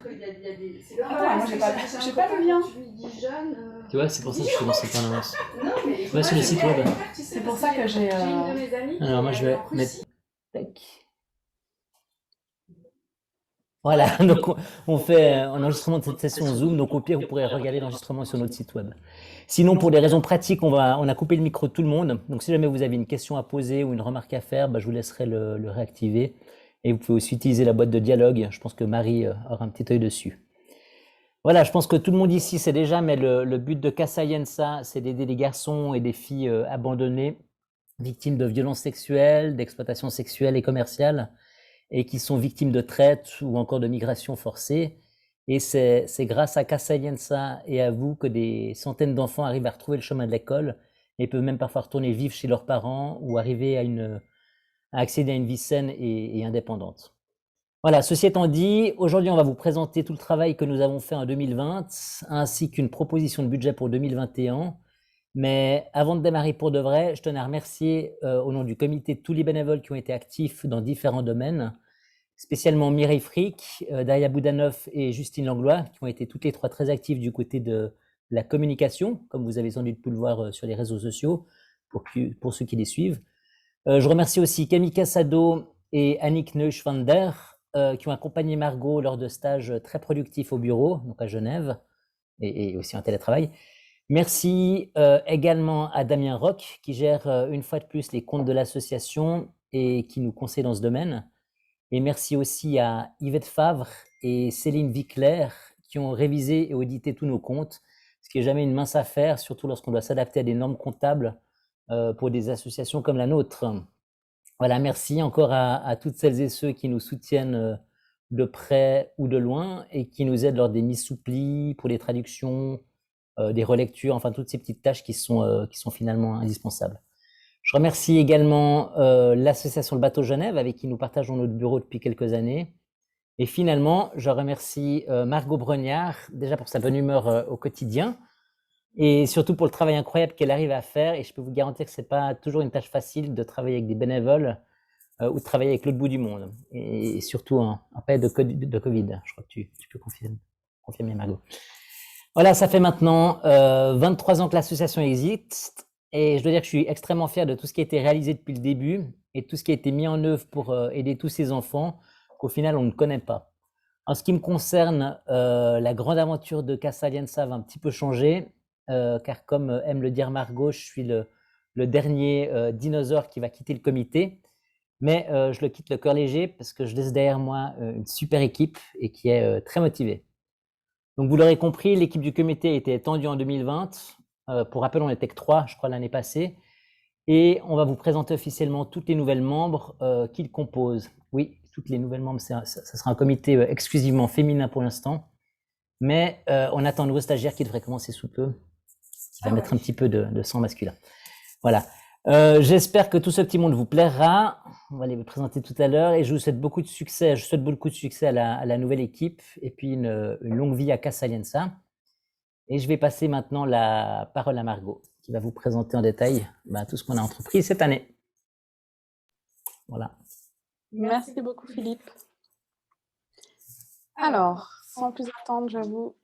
Attends, moi j'ai pas le lien. Tu vois, c'est pour ça que je suis dans cette annonce. Tu vas sur le Ouais, site web. c'est pour ça que j'ai. Alors moi je vais mettre. Tac. Voilà, donc on fait un enregistrement de cette session Zoom, donc au pire vous pourrez regarder l'enregistrement sur notre site web. Sinon, pour des raisons pratiques, on a coupé le micro de tout le monde, donc si jamais vous avez une question à poser ou une remarque à faire, je vous laisserai le réactiver. Et vous pouvez aussi utiliser la boîte de dialogue, je pense que Marie aura un petit œil dessus. Voilà, je pense que tout le monde ici sait déjà, mais le but de Casayenza, c'est d'aider les garçons et des filles abandonnés, victimes de violences sexuelles, d'exploitation sexuelle et commerciale, et qui sont victimes de traite ou encore de migration forcée. Et c'est grâce à Casayenza et à vous que des centaines d'enfants arrivent à retrouver le chemin de l'école et peuvent même parfois retourner vivre chez leurs parents ou arriver à accéder à une vie saine et indépendante. Voilà, ceci étant dit, aujourd'hui on va vous présenter tout le travail que nous avons fait en 2020 ainsi qu'une proposition de budget pour 2021. Mais avant de démarrer pour de vrai, je tenais à remercier au nom du comité tous les bénévoles qui ont été actifs dans différents domaines, spécialement Mireille Frick, Daria Boudanov et Justine Langlois, qui ont été toutes les trois très actives du côté de la communication, comme vous avez sans doute pu le voir sur les réseaux sociaux, pour ceux qui les suivent. Je remercie aussi Camille Cassado et Annick Neuschwander, qui ont accompagné Margot lors de stages très productifs au bureau, donc à Genève, et aussi en télétravail. Merci également à Damien Roch, qui gère une fois de plus les comptes de l'association et qui nous conseille dans ce domaine. Et merci aussi à Yvette Favre et Céline Vicler, qui ont révisé et audité tous nos comptes, ce qui n'est jamais une mince affaire, surtout lorsqu'on doit s'adapter à des normes comptables pour des associations comme la nôtre. Voilà, merci encore à toutes celles et ceux qui nous soutiennent de près ou de loin et qui nous aident lors des mises sous pli, pour les traductions, des relectures, enfin toutes ces petites tâches qui sont finalement indispensables. Je remercie également l'association Le Bateau Genève avec qui nous partageons notre bureau depuis quelques années. Et finalement, je remercie Margot Bregnard déjà pour sa bonne humeur au quotidien et surtout pour le travail incroyable qu'elle arrive à faire. Et je peux vous garantir que c'est pas toujours une tâche facile de travailler avec des bénévoles ou de travailler avec l'autre bout du monde. Et surtout en période de Covid. Je crois que tu peux confirmer, Margot. Voilà, ça fait maintenant 23 ans que l'association existe et je dois dire que je suis extrêmement fier de tout ce qui a été réalisé depuis le début et tout ce qui a été mis en œuvre pour aider tous ces enfants qu'au final on ne connaît pas. En ce qui me concerne, la grande aventure de Casa Alianza va un petit peu changer car comme aime le dire Margot, je suis le dernier dinosaure qui va quitter le comité. Mais je le quitte le cœur léger parce que je laisse derrière moi une super équipe et qui est très motivée. Donc vous l'aurez compris, l'équipe du comité a été étendue en 2020. Pour rappel, on n'était que 3, je crois, l'année passée. Et on va vous présenter officiellement toutes les nouvelles membres qui le composent. Oui, toutes les nouvelles membres, ça sera un comité exclusivement féminin pour l'instant. Mais on attend un nouveau stagiaire qui devrait commencer sous peu, qui va mettre un petit peu de sang masculin. Voilà. J'espère que tout ce petit monde vous plaira. On va les présenter tout à l'heure et je vous souhaite beaucoup de succès. Je souhaite beaucoup de succès à la nouvelle équipe et puis une longue vie à Casa Alianza. Et je vais passer maintenant la parole à Margot qui va vous présenter en détail tout ce qu'on a entrepris cette année. Voilà. Merci beaucoup, Philippe. Alors, sans plus attendre, j'avoue.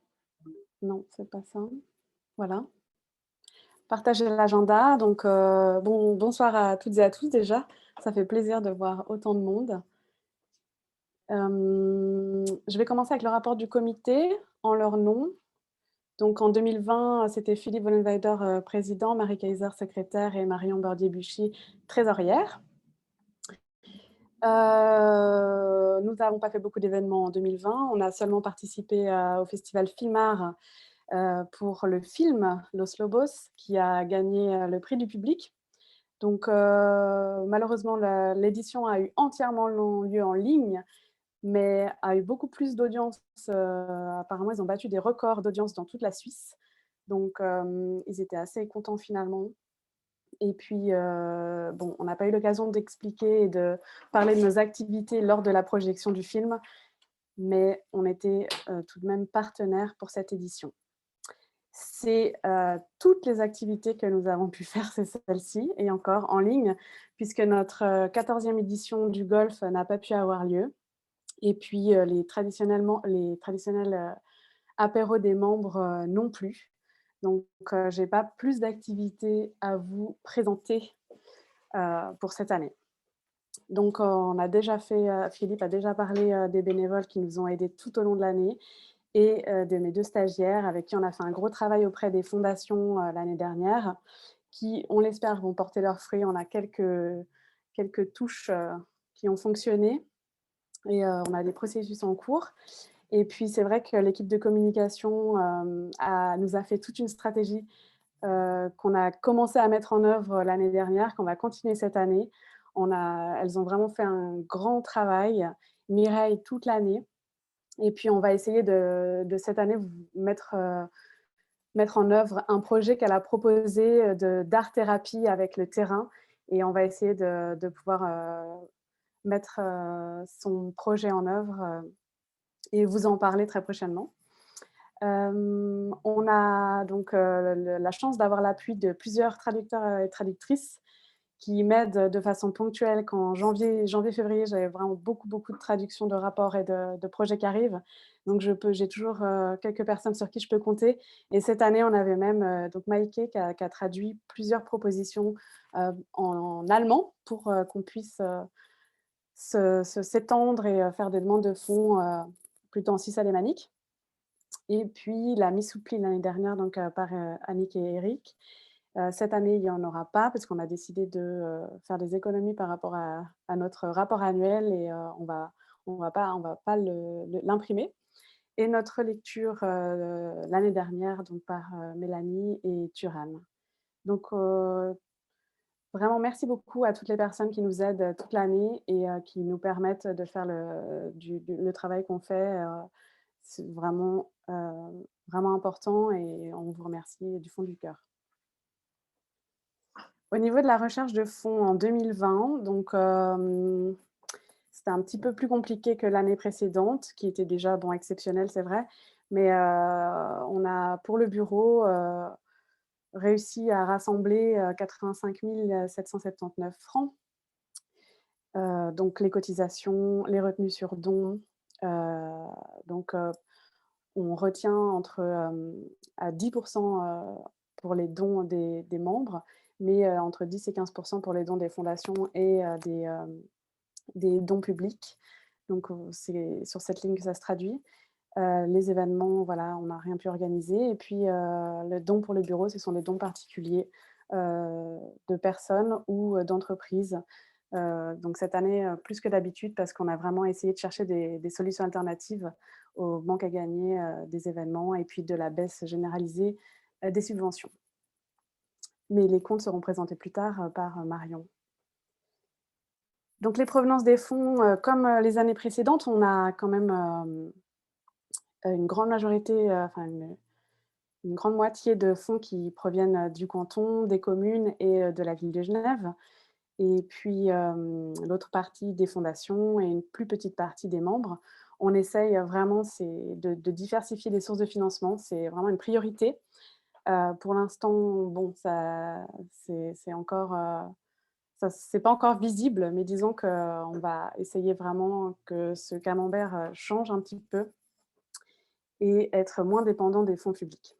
Non, c'est pas ça. Voilà. Partager l'agenda. Donc, bonsoir à toutes et à tous déjà. Ça fait plaisir de voir autant de monde. Je vais commencer avec le rapport du comité en leur nom. Donc, en 2020, c'était Philippe Vollenweider, président, Marie Kaiser, secrétaire, et Marion Bordier-Buchy, trésorière. Nous n'avons pas fait beaucoup d'événements en 2020. On a seulement participé au festival Filmart pour le film Los Lobos, qui a gagné le prix du public. Donc, malheureusement, l'édition a eu entièrement lieu en ligne, mais a eu beaucoup plus d'audience. Apparemment, ils ont battu des records d'audience dans toute la Suisse. Donc, ils étaient assez contents finalement. Et puis, on n'a pas eu l'occasion d'expliquer et de parler de nos activités lors de la projection du film, mais on était tout de même partenaires pour cette édition. C'est toutes les activités que nous avons pu faire, c'est celle-ci, et encore en ligne, puisque notre 14e édition du golf n'a pas pu avoir lieu. Et puis, les traditionnels, apéros des membres, non plus. Donc, j'ai pas plus d'activités à vous présenter, pour cette année. Donc, on a déjà fait, Philippe a déjà parlé, des bénévoles qui nous ont aidés tout au long de l'année et de mes 2 stagiaires avec qui on a fait un gros travail auprès des fondations, l'année dernière, qui, on l'espère, vont porter leurs fruits. On a quelques touches, qui ont fonctionné et on a des processus en cours. Et puis, c'est vrai que l'équipe de communication, nous a fait toute une stratégie, qu'on a commencé à mettre en œuvre l'année dernière, qu'on va continuer cette année. Elles ont vraiment fait un grand travail, Mireille toute l'année. Et puis on va essayer de cette année mettre en œuvre un projet qu'elle a proposé, d'art-thérapie avec le terrain et on va essayer de pouvoir, mettre, son projet en œuvre, et vous en parler très prochainement. On a donc, la chance d'avoir l'appui de plusieurs traducteurs et traductrices qui m'aident de façon ponctuelle. Qu'en janvier-février, j'avais vraiment beaucoup de traductions de rapports et de projets qui arrivent. Donc j'ai toujours, quelques personnes sur qui je peux compter et cette année, on avait même, donc Maïké qui a traduit plusieurs propositions, en allemand pour, qu'on puisse, s'étendre et faire des demandes de fonds, plutôt en suisse alémanique. Et puis la mise sous pli l'année dernière donc, par, Annick et Eric. Cette année, il y en aura pas parce qu'on a décidé de, faire des économies par rapport à notre rapport annuel et on va pas l'imprimer et notre lecture, l'année dernière donc par, Mélanie et Turan. Donc, vraiment merci beaucoup à toutes les personnes qui nous aident, toute l'année et qui nous permettent de faire le travail qu'on fait, c'est vraiment important et on vous remercie du fond du cœur. Au niveau de la recherche de fonds en 2020, donc c'était un petit peu plus compliqué que l'année précédente, qui était déjà, bon, exceptionnelle, c'est vrai. Mais on a, pour le bureau, réussi à rassembler, 85 779 francs. Donc les cotisations, les retenues sur dons, donc on retient à 10 pour les dons des membres, mais entre 10 et 15 pour les dons des fondations et des dons publics. Donc c'est sur cette ligne que ça se traduit. Les événements, voilà, on n'a rien pu organiser et puis, le don pour le bureau, ce sont des dons particuliers, de personnes ou d'entreprises. Donc cette année, plus que d'habitude parce qu'on a vraiment essayé de chercher des solutions alternatives au manque à gagner, des événements et puis de la baisse généralisée, des subventions. Mais les comptes seront présentés plus tard, par, Marion. Donc les provenances des fonds, comme, les années précédentes, on a quand même, une grande majorité, enfin une grande moitié de fonds qui proviennent, du canton, des communes et de la ville de Genève. Et puis, l'autre partie des fondations et une plus petite partie des membres. On essaye, vraiment de diversifier les sources de financement, c'est vraiment une priorité. Pour l'instant, bon, ça c'est encore, ça c'est pas encore visible, mais disons qu'on va essayer vraiment que ce camembert, change un petit peu et être moins dépendant des fonds publics.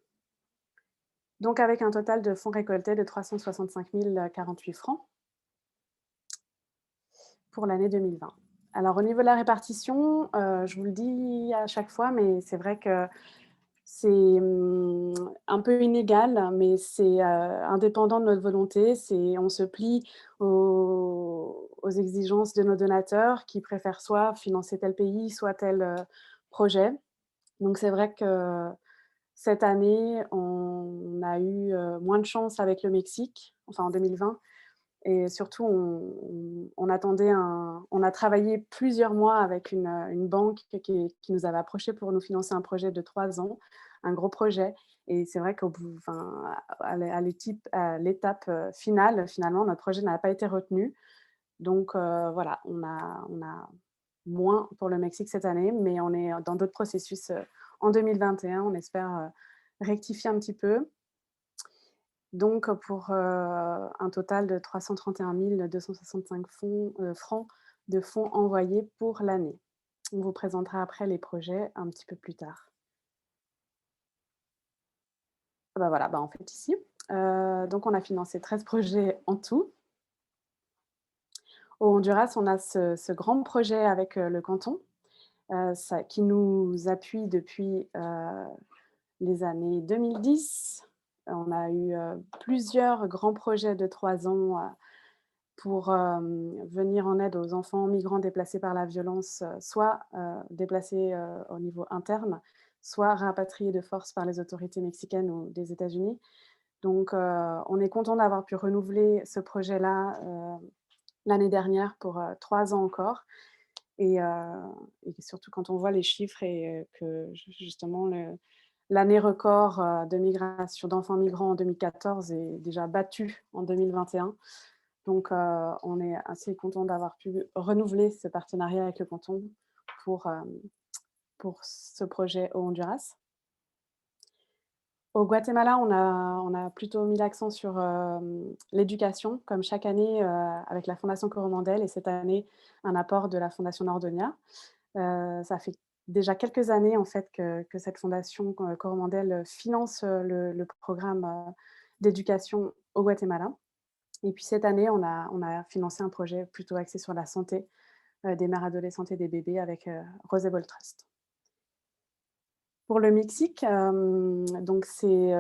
Donc avec un total de fonds récoltés de 365 048 francs pour l'année 2020. Alors au niveau de la répartition, je vous le dis à chaque fois, mais c'est vrai que c'est, un peu inégal, mais c'est, indépendant de notre volonté. On se plie aux exigences de nos donateurs qui préfèrent soit financer tel pays, soit tel, projet. Donc c'est vrai que cette année, on a eu, moins de chance avec le Mexique, enfin en 2020 et surtout on a travaillé plusieurs mois avec une banque qui nous avait approchés pour nous financer un projet de 3 ans, un gros projet et c'est vrai qu'au bout enfin, à l'étape, finale, finalement, notre projet n'a pas été retenu. Donc voilà, on a moins pour le Mexique cette année, mais on est dans d'autres processus, en 2021. On espère, rectifier un petit peu. Donc pour, un total de 331 265 francs de fonds envoyés pour l'année. On vous présentera après les projets un petit peu plus tard. Ah bah, voilà, bah, en fait ici, donc on a financé 13 projets en tout. Au Honduras, on a ce grand projet avec, le canton, ça qui nous appuie depuis, les années 2010. On a eu, plusieurs grands projets de 3 ans, pour, venir en aide aux enfants migrants déplacés par la violence, soit, déplacés, au niveau interne, soit rapatriés de force par les autorités mexicaines ou des États-Unis. Donc, on est content d'avoir pu renouveler ce projet-là, l'année dernière pour, 3 ans encore et surtout quand on voit les chiffres et que justement l'année record, de migration d'enfants migrants en 2014 est déjà battue en 2021. Donc, on est assez content d'avoir pu renouveler ce partenariat avec le canton pour, pour ce projet au Honduras. Au Guatemala, on a plutôt mis l'accent sur, l'éducation, comme chaque année, avec la Fondation Coromandel et cette année, un apport de la Fondation Nordonia. Ça fait déjà quelques années, en fait, que cette fondation Coromandel finance, le programme, d'éducation au Guatemala et puis cette année, on a financé un projet plutôt axé sur la santé, des mères adolescentes et des bébés avec, Roseball Trust. Pour le Mexique, donc c'est,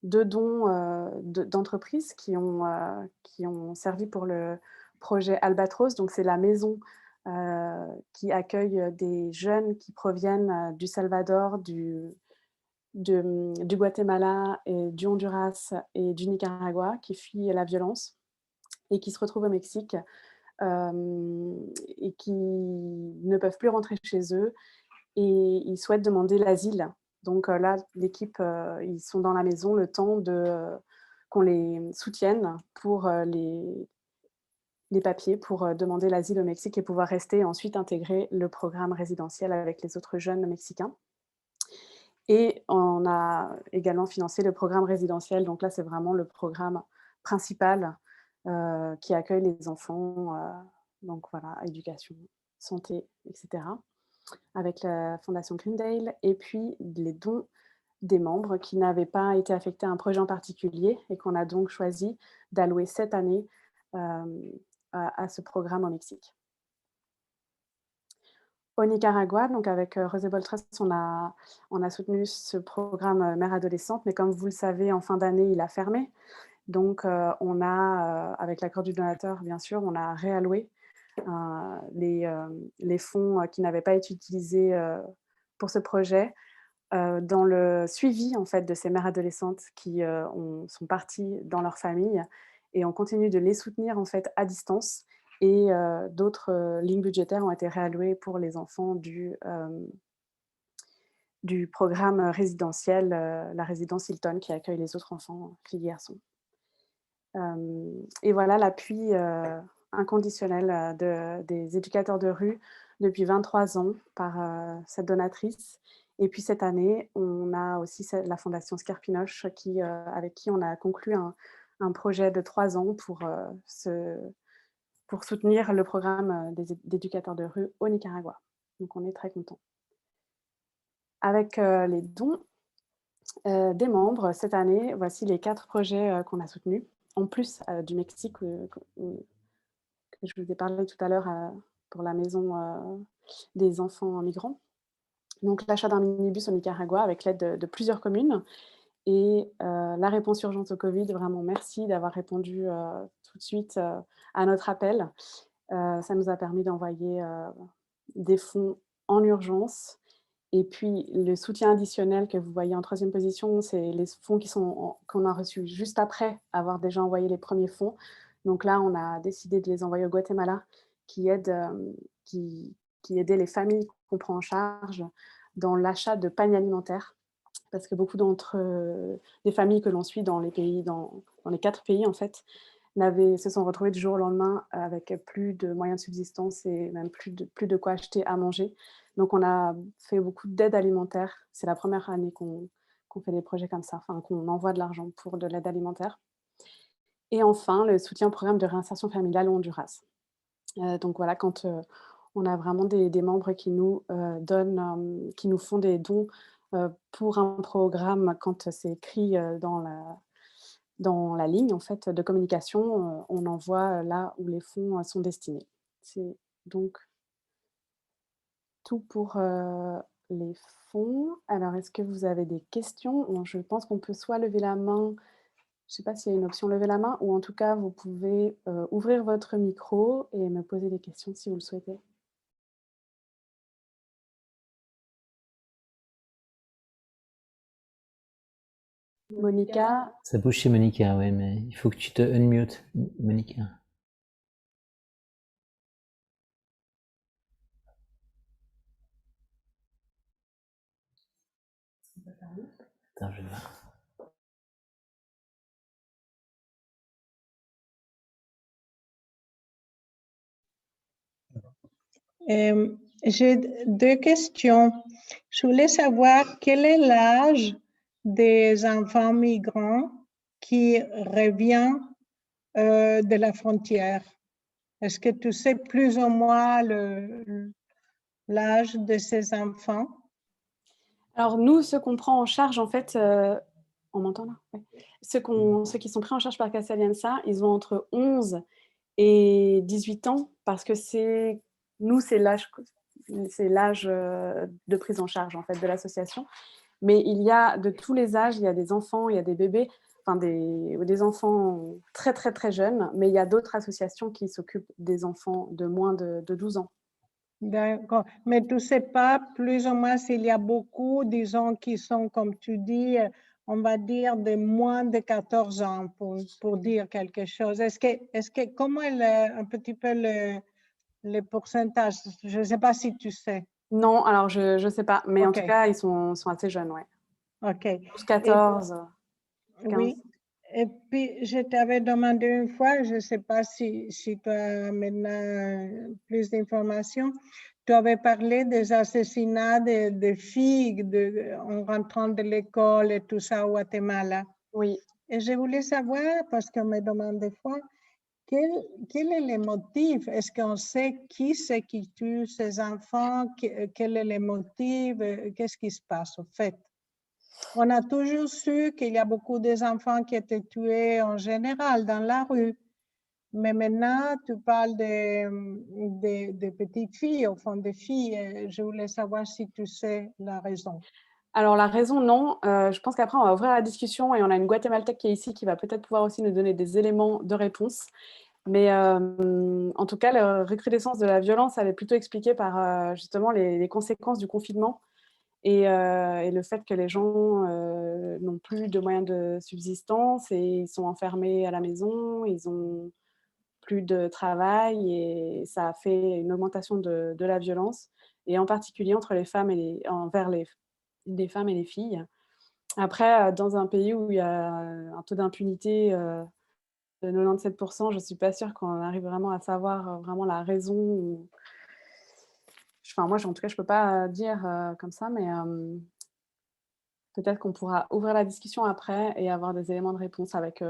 2 dons, d'entreprises qui ont servi pour le projet Albatros. Donc c'est la maison, qui accueille, des jeunes qui proviennent, du Salvador, du Guatemala et du Honduras et du Nicaragua, qui fuient la violence et qui se retrouvent au Mexique, et qui ne peuvent plus rentrer chez eux et ils souhaitent demander l'asile. Donc là, l'équipe, ils sont dans la maison le temps qu'on les soutienne pour, les papiers pour, demander l'asile au Mexique et pouvoir rester et ensuite intégrer le programme résidentiel avec les autres jeunes mexicains. Et on a également financé le programme résidentiel, donc là, c'est vraiment le programme principal, qui accueille les enfants, donc voilà, éducation, santé et cetera, avec la fondation Greendale et puis les dons des membres qui n'avaient pas été affectés à un projet en particulier et qu'on a donc choisi d'allouer cette année, hem, à ce programme au Mexique. Au Nicaragua, donc avec, Roseball Trust, on a soutenu ce programme, mère adolescente, mais comme vous le savez, en fin d'année, il a fermé. Donc, on a, avec l'accord du donateur, bien sûr, on a réalloué, les fonds, qui n'avaient pas été utilisés, pour ce projet, dans le suivi, en fait, de ces mères adolescentes qui, sont parties dans leur famille et on continue de les soutenir, en fait, à distance et d'autres, lignes budgétaires ont été réallouées pour les enfants du programme, résidentiel, la résidence Hilton qui accueille les autres enfants, filles et garçons. Et voilà l'appui, inconditionnel, des éducateurs de rue depuis 23 ans par, cette donatrice. Et puis cette année, on a aussi la fondation Scarpinoche avec qui on a conclu un projet de 3 ans pour soutenir le programme, d'éducateurs de rue au Nicaragua. Donc on est très contents. Avec, les dons, des membres, cette année, voici les 4 projets, qu'on a soutenus, en plus, du Mexique, que je vous ai parlé tout à l'heure, pour la maison, des enfants migrants. Donc l'achat d'un minibus au Nicaragua avec l'aide de plusieurs communes et la réponse urgente au Covid, vraiment merci d'avoir répondu, tout de suite, à notre appel. Ça nous a permis d'envoyer, des fonds en urgence et puis le soutien additionnel que vous voyez en troisième position, c'est les fonds qu'on a reçus juste après avoir déjà envoyé les premiers fonds. Donc là, on a décidé de les envoyer au Guatemala qui aide, qui aidait les familles qu'on prend en charge dans l'achat de paniers alimentaires. Parce que beaucoup des familles que l'on suit dans les 4 pays en fait, se sont retrouvées du jour au lendemain avec plus de moyens de subsistance et même plus de quoi acheter à manger. Donc on a fait beaucoup d'aide alimentaire. C'est la première année qu'on fait des projets comme ça, enfin qu'on envoie de l'argent pour de l'aide alimentaire. Et enfin, le soutien au programme de réinsertion familiale au Honduras. Donc voilà, quand, On a vraiment des membres qui nous qui nous font des dons pour un programme quand c'est écrit dans la ligne en fait, de communication. On envoie là où les fonds sont destinés. C'est donc tout pour les fonds. Alors, est-ce que vous avez des questions? Bon, je pense qu'on peut soit lever la main, je ne sais pas s'il y a une option lever la main, ou en tout cas, vous pouvez ouvrir votre micro et me poser des questions si vous le souhaitez. Monica, Ça bouge chez Monica, ouais, mais il faut que tu te unmute, Monica. Attends, je vais voir. J'ai deux questions. Je voulais savoir quel est l'âge des enfants migrants qui revient de la frontière. Est-ce que tu sais plus ou moins l'âge de ces enfants? alors nous, ceux qu'on prend en charge, en fait, on m'entend là? Ouais. Ceux qui sont pris en charge par Casa Alianza, ils ont entre 11 et 18 ans parce que nous, c'est l'âge de prise en charge, en fait, de l'association. Mais il y a de tous les âges, il y a des enfants, il y a des bébés, enfin des enfants très, très, très jeunes, mais il y a d'autres associations qui s'occupent des enfants de moins de 12 ans. D'accord. Mais tu ne sais pas plus ou moins s'il y a beaucoup, disons, qui sont, comme tu dis, on va dire de moins de 14 ans, pour dire quelque chose. Comment est un petit peu le pourcentage? Je ne sais pas si tu sais. Non, alors je ne sais pas, mais en OK. tout cas, ils sont assez jeunes, ouais. OK. 12, 14, 15. Oui. Et puis, je t'avais demandé une fois, je ne sais pas si tu as maintenant plus d'informations, tu avais parlé des assassinats de filles en rentrant de l'école et tout ça au Guatemala. Oui. Et je voulais savoir, parce qu'on me demande des fois, quel est le motif? Est-ce qu'on sait qui c'est qui tue ces enfants? Quel est le motif? Qu'est-ce qui se passe au fait? On a toujours su qu'il y a beaucoup d'enfants qui étaient tués en général dans la rue. Mais maintenant, tu parles de petites filles, au fond des filles. Je voulais savoir si tu sais la raison. Alors la raison, non. Je pense qu'après, on va ouvrir la discussion et on a une Guatémaltèque qui est ici qui va peut-être pouvoir aussi nous donner des éléments de réponse. Mais en tout cas, la recrudescence de la violence, elle est plutôt expliquée par justement les conséquences du confinement et le fait que les gens n'ont plus de moyens de subsistance et ils sont enfermés à la maison, ils ont plus de travail et ça a fait une augmentation de la violence et en particulier entre les femmes envers les femmes et les filles. Après, dans un pays où il y a un taux d'impunité de 97%, je ne suis pas sûre qu'on arrive vraiment à savoir vraiment la raison. Enfin, moi, en tout cas, je ne peux pas dire comme ça, mais peut-être qu'on pourra ouvrir la discussion après et avoir des éléments de réponse avec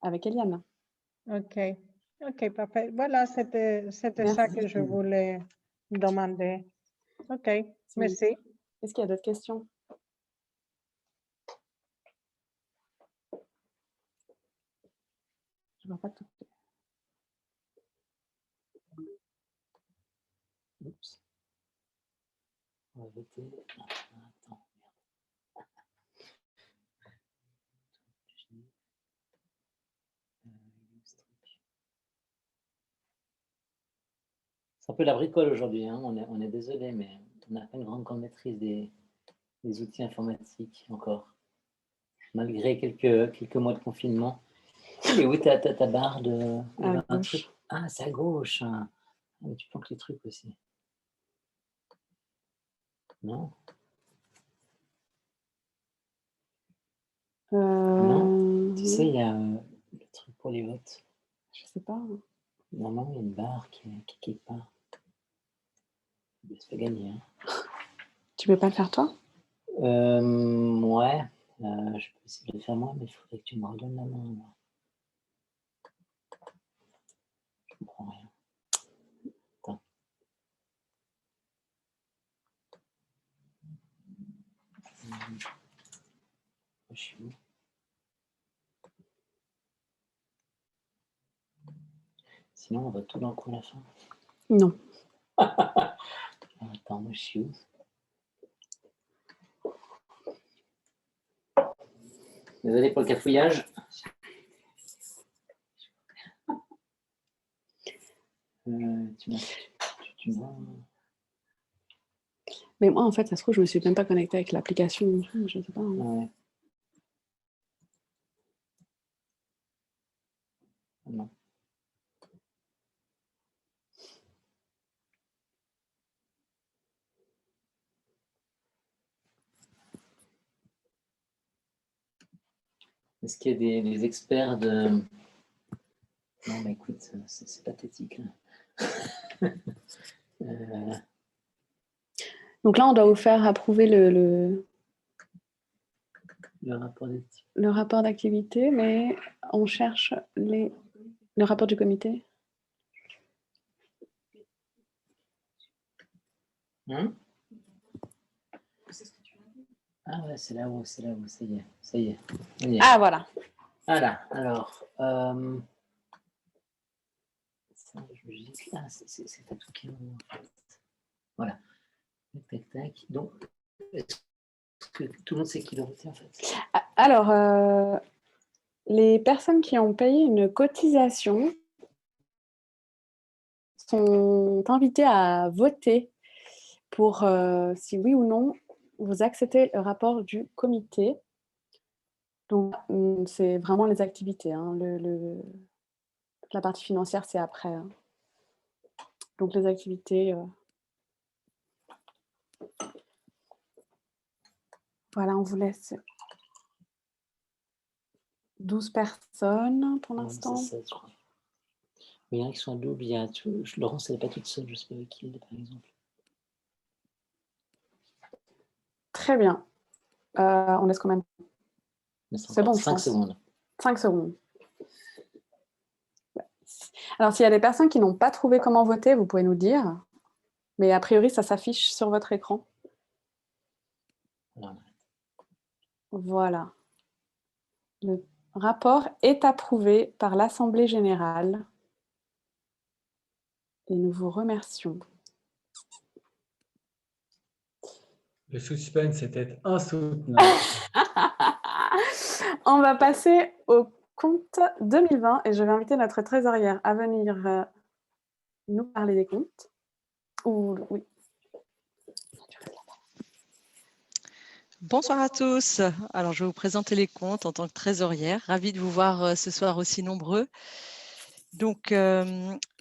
Eliane. OK. OK, parfait. Voilà, c'était ça que je voulais demander. OK, merci. Est-ce qu'il y a d'autres questions? Je ne vois pas tout. Oups. On va voter. Attends. C'est un peu la bricole aujourd'hui, hein. On est désolé, mais on n'a pas une grande maîtrise des outils informatiques encore, malgré quelques mois de confinement. Et où ta barre de... À gauche. Ah, c'est à gauche. Ah, mais tu planques les trucs aussi. Non? Non? Tu sais, il y a le truc pour les votes. Je sais pas. Normalement, il y a une barre qui est quelque part. Ça se fait gagner. Hein. Tu peux pas le faire toi? Ouais. Je peux essayer de le faire moi, mais il faudrait que tu me redonnes la main. Là. Je comprends rien. Attends. Je suis où? Sinon, on va tout d'un coup à la fin. Non. Attends, moi, je suis où? Désolé pour le cafouillage. Tu vois. Mais moi, en fait, ça se trouve, je me suis même pas connectée avec l'application. Je sais pas. Hein. Ouais. Non. Est-ce qu'il y a des experts de... Non, mais écoute, c'est pathétique. Donc là, on doit vous faire approuver le rapport d'activité, mais on cherche le rapport du comité. Ah ouais, c'est là-haut, ça y est. Ah, voilà. Voilà, alors... c'est pas tout qui est en fait. Voilà. Tac. Donc, est-ce que tout le monde sait qui doit voter en fait? Alors, les personnes qui ont payé une cotisation sont invitées à voter pour si oui ou non vous acceptez le rapport du comité. Donc, c'est vraiment les activités. Hein. La partie financière, c'est après. Hein. Donc, les activités... Voilà, on vous laisse 12 personnes pour l'instant. C'est 16, je crois. Mais il y en a qui sont à double. Laurence, elle n'est pas toute seule, je ne sais pas avec qui elle est, par exemple. Très bien. On laisse combien de temps? C'est bon, 5 secondes. 5 secondes. Alors, s'il y a des personnes qui n'ont pas trouvé comment voter, vous pouvez nous dire. Mais a priori, ça s'affiche sur votre écran. Voilà. Le rapport est approuvé par l'Assemblée générale. Et nous vous remercions. Le suspense était insoutenable. On va passer au compte 2020 et je vais inviter notre trésorière à venir nous parler des comptes. Oui. Bonsoir à tous. Alors, je vais vous présenter les comptes en tant que trésorière. Ravie de vous voir ce soir aussi nombreux. Donc,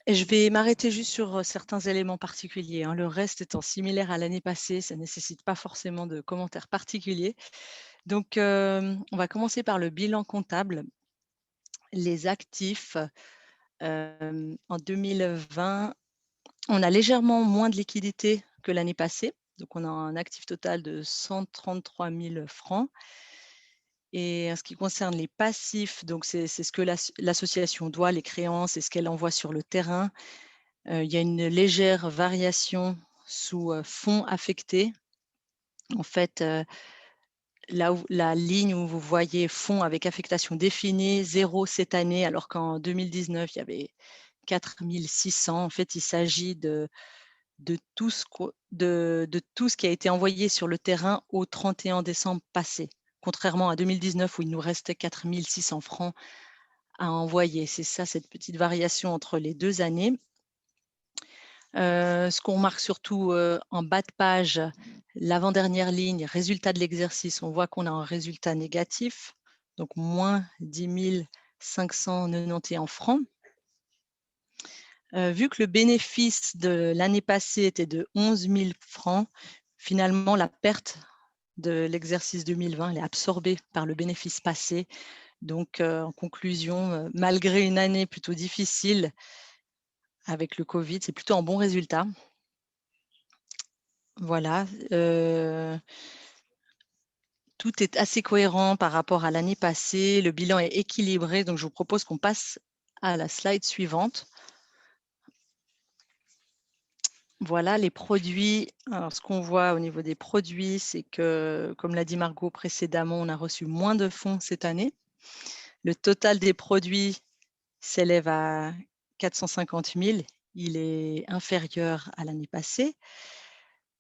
je vais m'arrêter juste sur certains éléments particuliers. Hein. Le reste étant similaire à l'année passée, ça ne nécessite pas forcément de commentaires particuliers. Donc, on va commencer par le bilan comptable. Les actifs, en 2020, on a légèrement moins de liquidités que l'année passée. Donc, on a un actif total de 133 000 francs. Et en ce qui concerne les passifs, donc c'est ce que l'association doit, les créances et ce qu'elle envoie sur le terrain. Il y a une légère variation sous fonds affectés. En fait, là où, la ligne où vous voyez fonds avec affectation définie, 0 cette année, alors qu'en 2019, il y avait 4 600. En fait, il s'agit de tout ce qui a été envoyé sur le terrain au 31 décembre passé, contrairement à 2019 où il nous restait 4 600 francs à envoyer. C'est ça, cette petite variation entre les 2 années. Ce qu'on remarque surtout en bas de page, l'avant-dernière ligne, résultat de l'exercice, on voit qu'on a un résultat négatif, donc moins 10 591 francs. Vu que le bénéfice de l'année passée était de 11 000 francs, finalement, la perte de l'exercice 2020 elle est absorbée par le bénéfice passé. Donc, en conclusion, malgré une année plutôt difficile avec le Covid, c'est plutôt un bon résultat. Voilà. Tout est assez cohérent par rapport à l'année passée. Le bilan est équilibré. Donc, je vous propose qu'on passe à la slide suivante. Voilà, les produits. Alors, ce qu'on voit au niveau des produits, c'est que, comme l'a dit Margot précédemment, on a reçu moins de fonds cette année. Le total des produits s'élève à 450 000. Il est inférieur à l'année passée.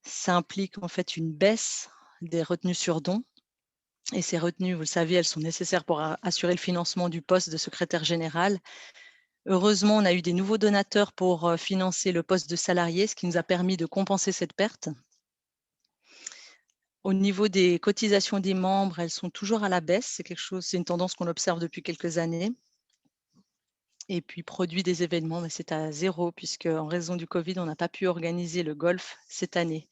Ça implique en fait une baisse des retenues sur dons. Et ces retenues, vous le savez, elles sont nécessaires pour assurer le financement du poste de secrétaire général. Heureusement, on a eu des nouveaux donateurs pour financer le poste de salarié, ce qui nous a permis de compenser cette perte. Au niveau des cotisations des membres, elles sont toujours à la baisse. C'est une tendance qu'on observe depuis quelques années. Et puis, produit des événements, c'est à 0, puisque en raison du Covid, on n'a pas pu organiser le golf cette année.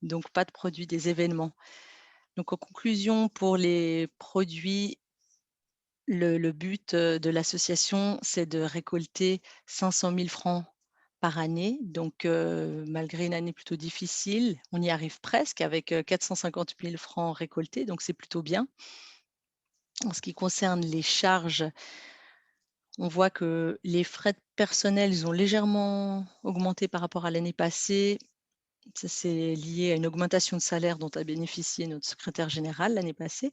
Donc, pas de produit des événements. Donc, en conclusion, pour les produits, le but de l'association, c'est de récolter 500 000 francs par année. Donc, malgré une année plutôt difficile, on y arrive presque avec 450 000 francs récoltés. Donc, c'est plutôt bien. En ce qui concerne les charges, on voit que les frais de personnel, ils ont légèrement augmenté par rapport à l'année passée. Ça, c'est lié à une augmentation de salaire dont a bénéficié notre secrétaire général l'année passée.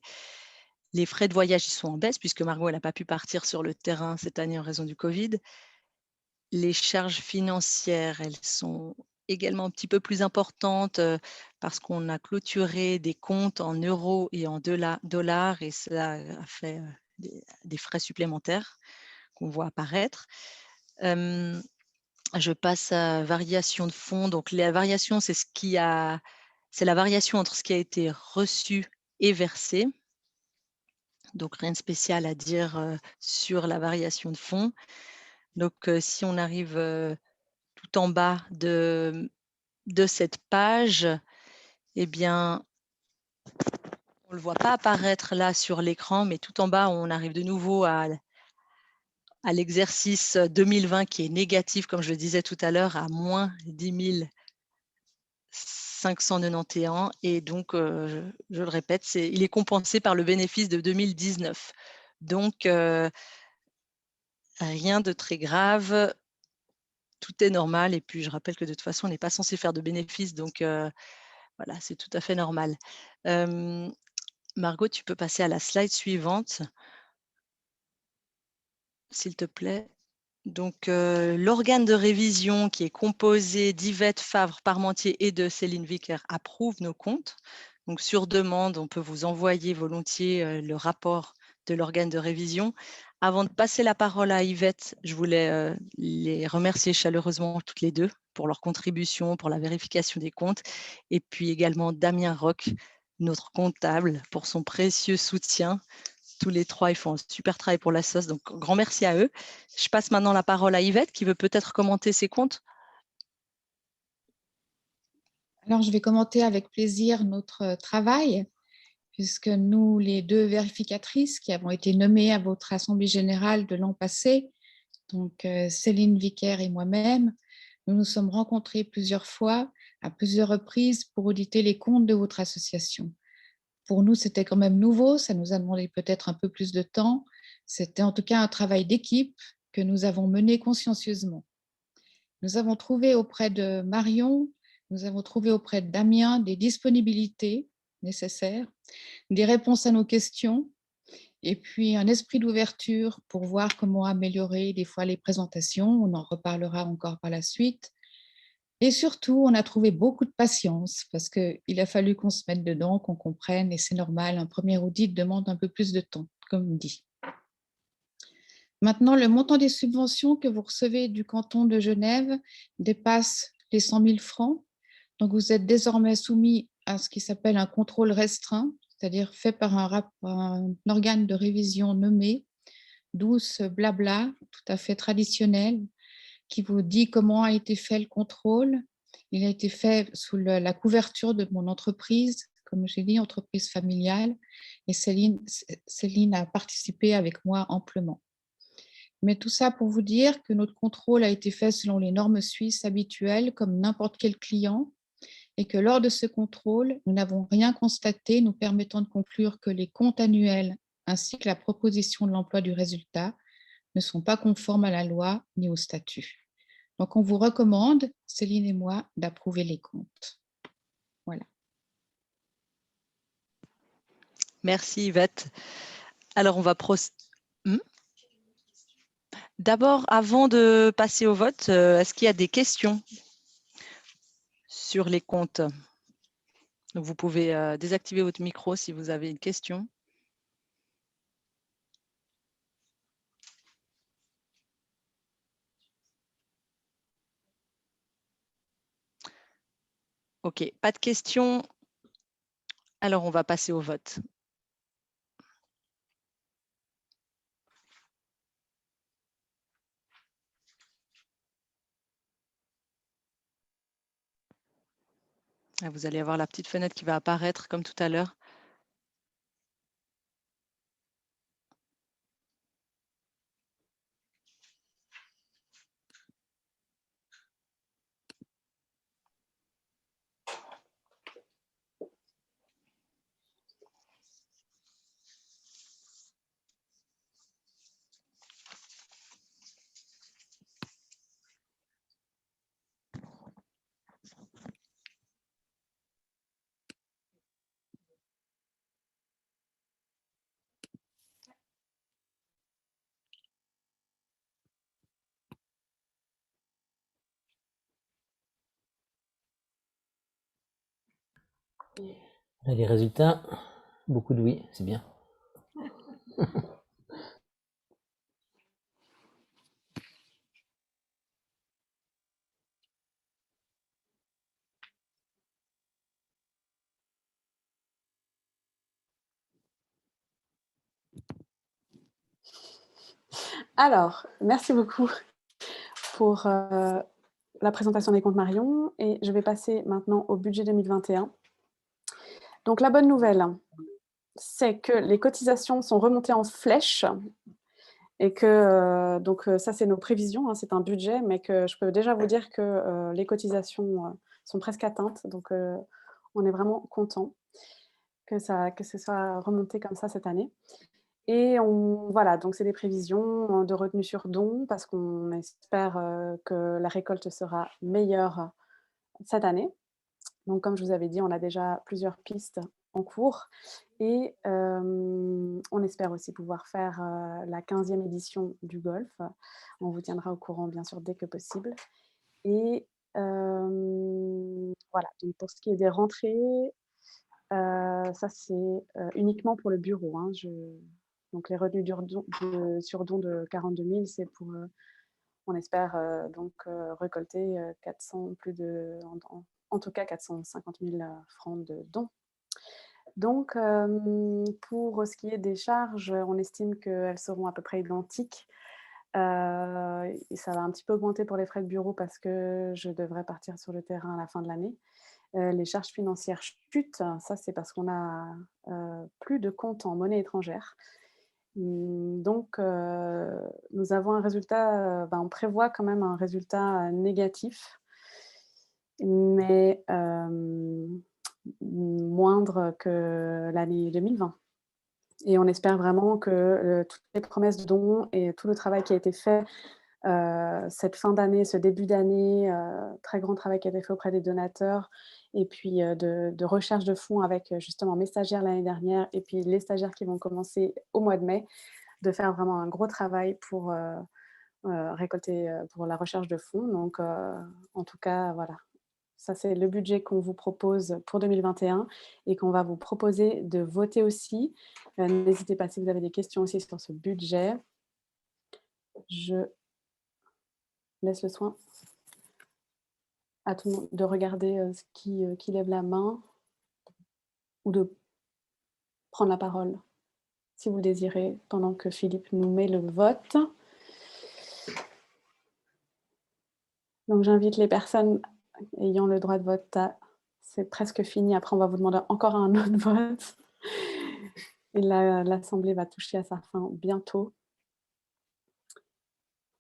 Les frais de voyage, ils sont en baisse puisque Margot, elle n'a pas pu partir sur le terrain cette année en raison du Covid. Les charges financières, elles sont également un petit peu plus importantes parce qu'on a clôturé des comptes en euros et en dollars et cela a fait des frais supplémentaires qu'on voit apparaître. Je passe à variation de fonds. Donc, la variation, c'est la variation entre ce qui a été reçu et versé. Donc, rien de spécial à dire sur la variation de fonds. Donc, si on arrive tout en bas de cette page, eh bien, on ne le voit pas apparaître là sur l'écran, mais tout en bas, on arrive de nouveau à l'exercice 2020 qui est négatif, comme je le disais tout à l'heure, à moins 10 591. Et donc, je le répète, il est compensé par le bénéfice de 2019. Donc, rien de très grave. Tout est normal. Et puis, je rappelle que de toute façon, on n'est pas censé faire de bénéfices. Donc, voilà, c'est tout à fait normal. Margot, tu peux passer à la slide suivante, s'il te plaît. Donc, l'organe de révision qui est composé d'Yvette Favre-Parmentier et de Céline Vicker approuve nos comptes. Donc, sur demande, on peut vous envoyer volontiers le rapport de l'organe de révision. Avant de passer la parole à Yvette, je voulais les remercier chaleureusement toutes les deux pour leur contribution, pour la vérification des comptes, et puis également Damien Roch, notre comptable, pour son précieux soutien. Tous les trois, ils font un super travail pour la sauce, donc grand merci à eux. Je passe maintenant la parole à Yvette qui veut peut-être commenter ses comptes. Alors, je vais commenter avec plaisir notre travail, puisque nous, les deux vérificatrices qui avons été nommées à votre Assemblée générale de l'an passé, donc Céline Vicker et moi-même, nous nous sommes rencontrés plusieurs fois, à plusieurs reprises, pour auditer les comptes de votre association. Pour nous, c'était quand même nouveau, ça nous a demandé peut-être un peu plus de temps. C'était en tout cas un travail d'équipe que nous avons mené consciencieusement. Nous avons trouvé auprès de Marion, nous avons trouvé auprès de Damien des disponibilités nécessaires, des réponses à nos questions, et puis un esprit d'ouverture pour voir comment améliorer des fois les présentations. On en reparlera encore par la suite. Et surtout, on a trouvé beaucoup de patience parce qu'il a fallu qu'on se mette dedans, qu'on comprenne, et c'est normal, un premier audit demande un peu plus de temps, comme dit. Maintenant, le montant des subventions que vous recevez du canton de Genève dépasse les 100 000 francs. Donc, vous êtes désormais soumis à ce qui s'appelle un contrôle restreint, c'est-à-dire fait par un organe de révision nommé, douce blabla, tout à fait traditionnel, qui vous dit comment a été fait le contrôle. Il a été fait sous la couverture de mon entreprise, comme j'ai dit, entreprise familiale, et Céline a participé avec moi amplement. Mais tout ça pour vous dire que notre contrôle a été fait selon les normes suisses habituelles, comme n'importe quel client, et que lors de ce contrôle, nous n'avons rien constaté nous permettant de conclure que les comptes annuels ainsi que la proposition de l'emploi du résultat ne sont pas conformes à la loi ni au statut. Donc, on vous recommande, Céline et moi, d'approuver les comptes. Voilà. Merci Yvette. Alors, on va procéder. D'abord, avant de passer au vote, est-ce qu'il y a des questions sur les comptes? Donc, vous pouvez désactiver votre micro si vous avez une question. OK, pas de questions. Alors, on va passer au vote. Vous allez avoir la petite fenêtre qui va apparaître comme tout à l'heure. Là, les résultats, beaucoup de oui, c'est bien. Alors, merci beaucoup pour la présentation des comptes Marion et je vais passer maintenant au budget 2021. Donc la bonne nouvelle, c'est que les cotisations sont remontées en flèche et que ça c'est nos prévisions, hein, c'est un budget, mais que je peux déjà vous dire que les cotisations sont presque atteintes, donc on est vraiment content que ce soit remonté comme ça cette année. Et voilà, donc c'est des prévisions de retenue sur don parce qu'on espère que la récolte sera meilleure cette année. Donc comme je vous avais dit, on a déjà plusieurs pistes en cours et on espère aussi pouvoir faire la 15e édition du golf. On vous tiendra au courant bien sûr dès que possible. Et voilà, donc pour ce qui est des rentrées, ça c'est uniquement pour le bureau, hein. Donc les retenues sur don de 42 000, c'est pour, on espère donc récolter 400, plus de, en tout cas 450 000 francs de dons. Donc pour ce qui est des charges, on estime qu'elles seront à peu près identiques. Et ça va un petit peu augmenter pour les frais de bureau parce que je devrais partir sur le terrain à la fin de l'année. Les charges financières chutent, ça c'est parce qu'on a plus de comptes en monnaie étrangère. Donc nous avons un résultat, on prévoit quand même un résultat négatif, mais moindre que l'année 2020. Et on espère vraiment que toutes les promesses de dons et tout le travail qui a été fait cette fin d'année, ce début d'année, très grand travail qui a été fait auprès des donateurs et puis de recherche de fonds avec justement mes stagiaires l'année dernière et puis les stagiaires qui vont commencer au mois de mai, de faire vraiment un gros travail pour récolter pour la recherche de fonds. Donc en tout cas, voilà. Ça, c'est le budget qu'on vous propose pour 2021 et qu'on va vous proposer de voter aussi. N'hésitez pas si vous avez des questions aussi sur ce budget. Je laisse le soin à tout le monde de regarder qui lève la main ou de prendre la parole si vous le désirez pendant que Philippe nous met le vote. Donc j'invite les personnes ayant le droit de vote à... C'est presque fini, après on va vous demander encore un autre vote. Et l'Assemblée va toucher à sa fin bientôt.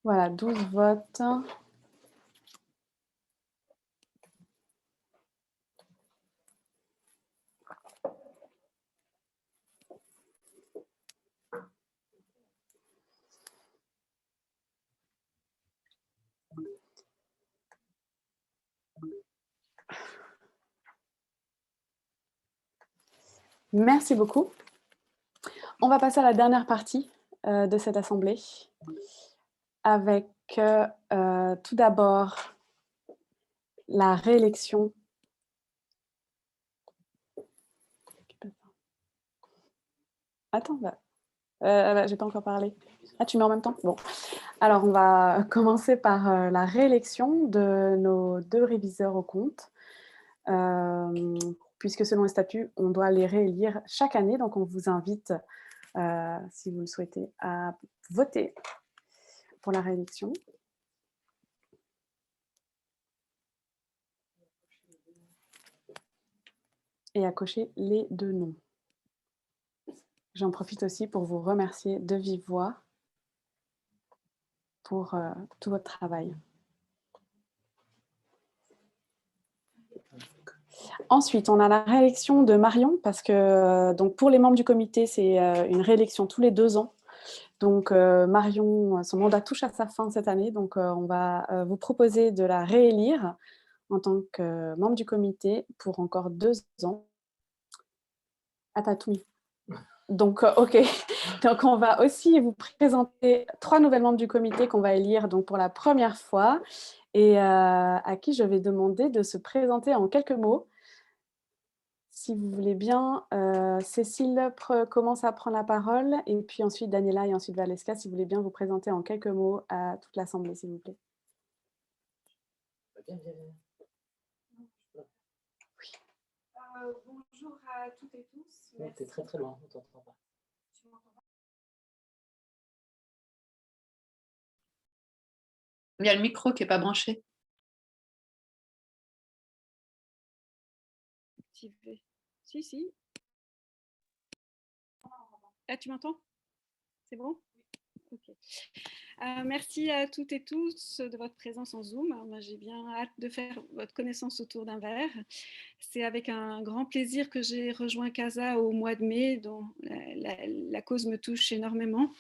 Voilà, 12 votes. Merci beaucoup. On va passer à la dernière partie de cette assemblée avec tout d'abord la réélection. Attends, j'ai pas encore parlé. Ah, tu mets en même temps? Bon. Alors, on va commencer par la réélection de nos 2 réviseurs aux comptes. Puisque selon les statuts, on doit les réélire chaque année. Donc, on vous invite, si vous le souhaitez, à voter pour la réélection. Et à cocher les 2 noms. J'en profite aussi pour vous remercier de vive voix pour tout votre travail. Ensuite, on a la réélection de Marion, parce que donc pour les membres du comité, c'est une réélection tous les 2 ans. Donc Marion, son mandat touche à sa fin cette année, donc on va vous proposer de la réélire en tant que membre du comité pour encore 2 ans. Ah, t'as tout mis. Donc, OK. Donc, on va aussi vous présenter 3 nouvelles membres du comité qu'on va élire donc, pour la première fois et à qui je vais demander de se présenter en quelques mots. Si vous voulez bien, Cécile commence à prendre la parole et puis ensuite Daniela et ensuite Valeska, si vous voulez bien vous présenter en quelques mots à toute l'Assemblée, s'il vous plaît. Oui. Bonjour à toutes et tous. Tu es très très loin, on t'entend pas. Il y a le micro qui n'est pas branché. Si. Ah, tu m'entends? C'est bon? Ok. Merci à toutes et tous de votre présence en Zoom. Moi, j'ai bien hâte de faire votre connaissance autour d'un verre. C'est avec un grand plaisir que j'ai rejoint CASA au mois de mai, dont la cause me touche énormément.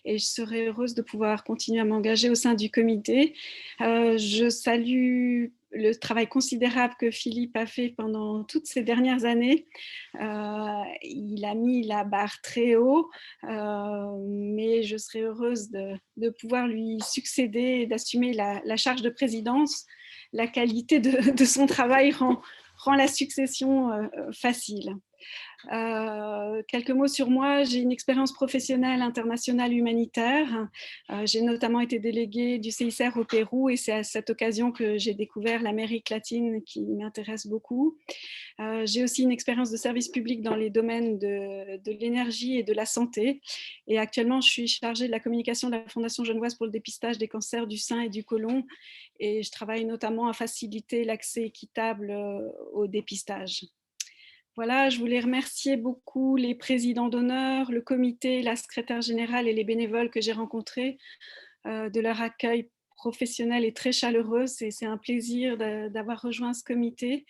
Et je serai heureuse de pouvoir continuer à m'engager au sein du comité. Je salue le travail considérable que Philippe a fait pendant toutes ces dernières années. Il a mis la barre très haut, mais je serai heureuse de pouvoir lui succéder et d'assumer la charge de présidence. La qualité de son travail rend la succession facile. Quelques mots sur moi. J'ai une expérience professionnelle internationale humanitaire. J'ai notamment été déléguée du CICR au Pérou et c'est à cette occasion que j'ai découvert l'Amérique latine qui m'intéresse beaucoup. J'ai aussi une expérience de service public dans les domaines de l'énergie et de la santé. Et actuellement, je suis chargée de la communication de la Fondation Genevoise pour le dépistage des cancers du sein et du côlon. Et je travaille notamment à faciliter l'accès équitable au dépistage. Voilà, je voulais remercier beaucoup les présidents d'honneur, le comité, la secrétaire générale et les bénévoles que j'ai rencontrés de leur accueil professionnel et très chaleureux. C'est un plaisir d'avoir rejoint ce comité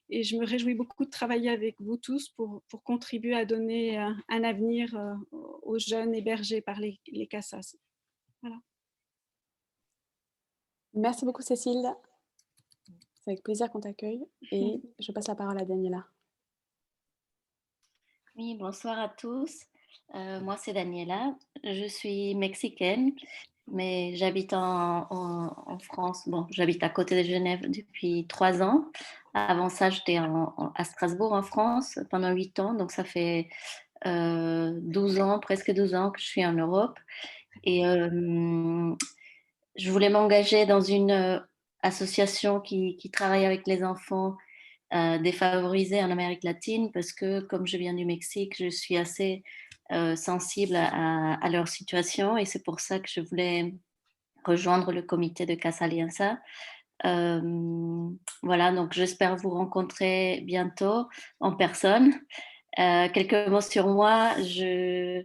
et je me réjouis beaucoup de travailler avec vous tous pour contribuer à donner un avenir aux jeunes hébergés par les CASAS. Voilà. Merci beaucoup, Cécile. C'est avec plaisir qu'on t'accueille et je passe la parole à Daniela. Oui, bonsoir à tous. Moi, c'est Daniela. Je suis mexicaine, mais j'habite en France. Bon, j'habite à côté de Genève depuis 3 ans. Avant ça, j'étais à Strasbourg, en France, pendant 8 ans. Donc, ça fait 12 ans, presque 12 ans que je suis en Europe. Et je voulais m'engager dans une association qui travaille avec les enfants défavorisés en Amérique latine parce que, comme je viens du Mexique, je suis assez sensible à leur situation et c'est pour ça que je voulais rejoindre le comité de Casa Alianza. Voilà, donc j'espère vous rencontrer bientôt en personne. Quelques mots sur moi. Je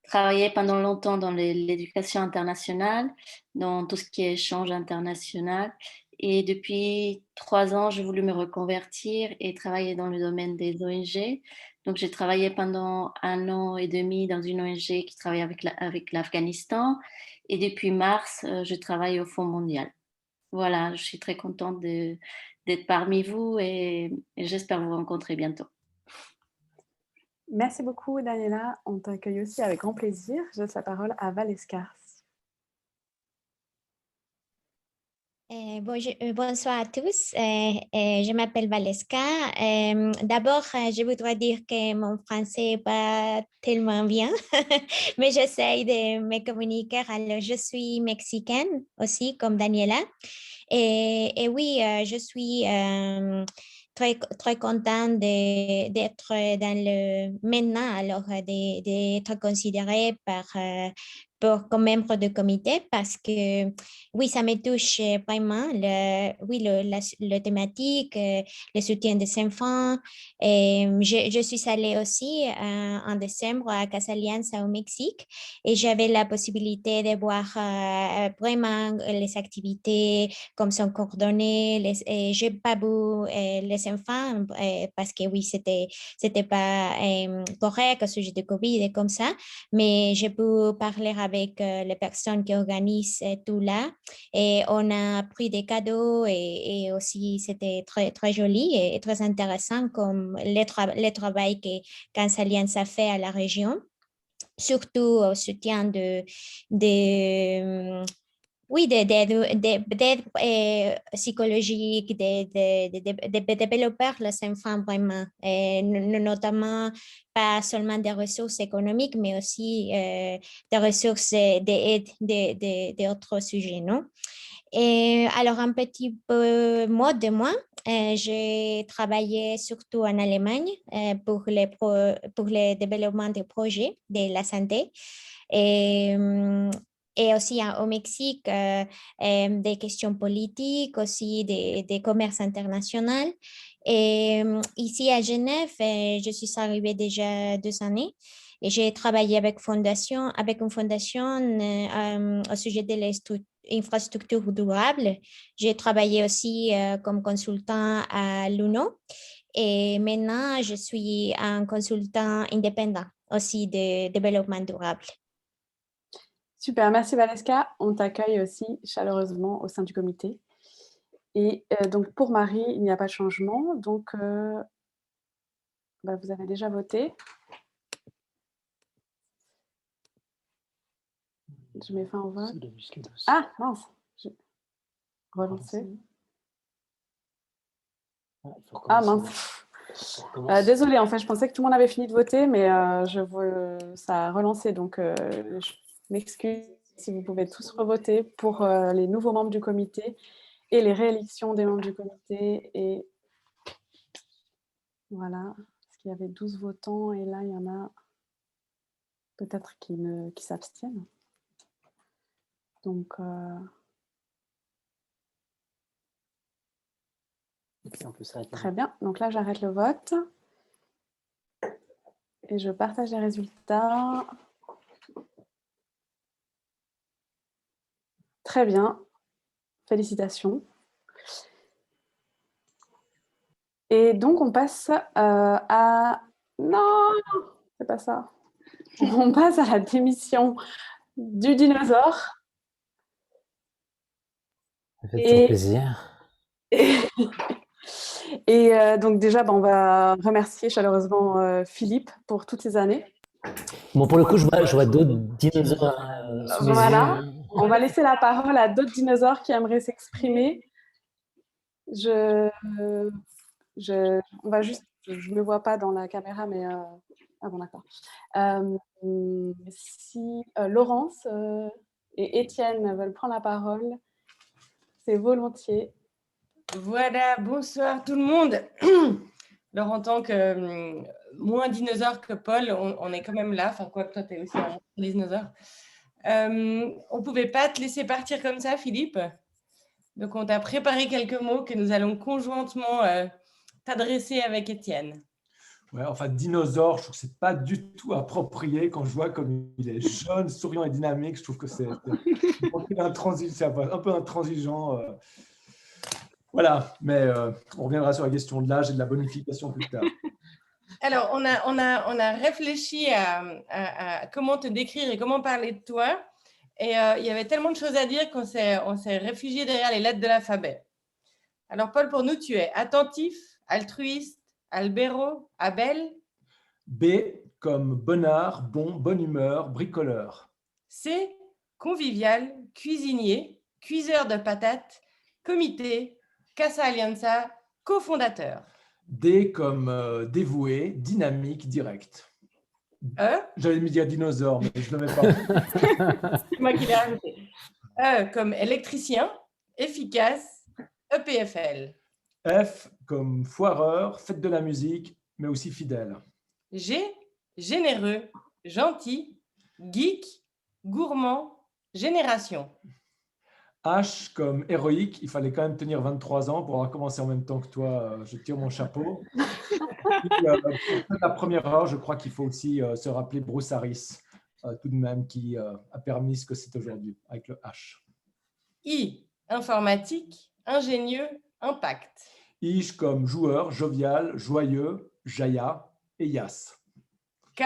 travaillais pendant longtemps dans l'éducation internationale, dans tout ce qui est échange international. Et depuis 3 ans, j'ai voulu me reconvertir et travailler dans le domaine des ONG. Donc, j'ai travaillé pendant 1 an et demi dans une ONG qui travaille avec l'Afghanistan. Et depuis mars, je travaille au Fonds mondial. Voilà, je suis très contente d'être parmi vous et j'espère vous rencontrer bientôt. Merci beaucoup, Daniela. On t'accueille aussi avec grand plaisir. Je laisse la parole à Valesca. Bonsoir à tous. Je m'appelle Valeska. D'abord, je voudrais dire que mon français n'est pas tellement bien, mais j'essaie de me communiquer. Alors, je suis mexicaine aussi, comme Daniela. Et oui, je suis très contente d'être dans le maintenant, alors d'être considérée comme membre de comité parce que oui, ça me touche vraiment, la thématique, le soutien des enfants. Et je suis allée aussi en décembre à Casa Alianza au Mexique et j'avais la possibilité de voir vraiment les activités, comme sont coordonnées. Et je n'ai pas vu les enfants parce que oui, c'était pas correct au sujet de COVID et comme ça, mais j'ai pu parler avec les personnes qui organisent tout là et on a pris des cadeaux et aussi c'était très joli et très intéressant comme le travail que Casa Alianza fait à la région, surtout au soutien oui, d'aide psychologique, de développeurs les enfants vraiment, notamment pas seulement des ressources économiques, mais aussi des ressources d'aide d'autres sujets, non? Et alors, un petit peu mot de moi, j'ai travaillé surtout en Allemagne pour le développement des projets de la santé. Et, et aussi au Mexique, des questions politiques, aussi des commerces internationaux. Et ici à Genève, je suis arrivée déjà 2 années et j'ai travaillé avec une fondation au sujet de l'infrastructure durable. J'ai travaillé aussi comme consultant à l'UNO et maintenant je suis un consultant indépendant aussi de développement durable. Super, merci Valeska. On t'accueille aussi chaleureusement au sein du comité. Et donc pour Marie, il n'y a pas de changement. Donc vous avez déjà voté. Je mets fin au vote. Ah, mince. Je vais relancer. Ah, mince. Désolée, en fait, je pensais que tout le monde avait fini de voter, mais ça a relancé. Donc, je m'excuse si vous pouvez tous revoter pour les nouveaux membres du comité et les réélections des membres du comité. Et voilà, parce qu'il y avait 12 votants et là, il y en a peut-être qui s'abstiennent. Donc, très bien. Donc là, j'arrête le vote et je partage les résultats. Très bien. Félicitations. Et donc, on passe à... Non, c'est pas ça. On passe à la démission du dinosaure. Ça fait toujours plaisir. Et donc déjà, on va remercier chaleureusement Philippe pour toutes ces années. Bon, pour le coup, je vois d'autres dinosaures sous mes voilà. yeux. On va laisser la parole à d'autres dinosaures qui aimeraient s'exprimer. On va juste... Je ne me vois pas dans la caméra, mais... Ah bon, d'accord. Si Laurence et Étienne veulent prendre la parole, c'est volontiers. Voilà, bonsoir tout le monde. Alors, en tant que moins dinosaure que Paul, on est quand même là. Enfin, quoi que toi, tu es aussi un dinosaure. On ne pouvait pas te laisser partir comme ça, Philippe. Donc, on t'a préparé quelques mots que nous allons conjointement t'adresser avec Étienne. Ouais, enfin, dinosaure, je trouve que ce n'est pas du tout approprié quand je vois comme il est jeune, souriant et dynamique. Je trouve que c'est un peu intransigeant. Voilà, mais on reviendra sur la question de l'âge et de la bonification plus tard. Alors, on a réfléchi à comment te décrire et comment parler de toi. Et il y avait tellement de choses à dire qu'on s'est réfugié derrière les lettres de l'alphabet. Alors, Paul, pour nous, tu es attentif, altruiste, albéro, Abel. B comme bonnard, bon, bonne humeur, bricoleur. C, convivial, cuisinier, cuiseur de patates, comité, Casa Alianza, cofondateur. D comme dévoué, dynamique, direct. E, J'allais me dire dinosaure, mais je ne le mets pas. c'est moi qui l'ai rajouté. E comme électricien, efficace, EPFL. F comme foireur, fête de la musique, mais aussi fidèle. G, généreux, gentil, geek, gourmand, génération. H comme héroïque, il fallait quand même tenir 23 ans pour avoir commencé en même temps que toi. Je tire mon chapeau. Puis, pour la première heure, je crois qu'il faut aussi se rappeler Bruce Harris, tout de même, qui a permis ce que c'est aujourd'hui, avec le H. I, informatique, ingénieux, impact. I comme joueur, jovial, joyeux, Jaya et Yas. K,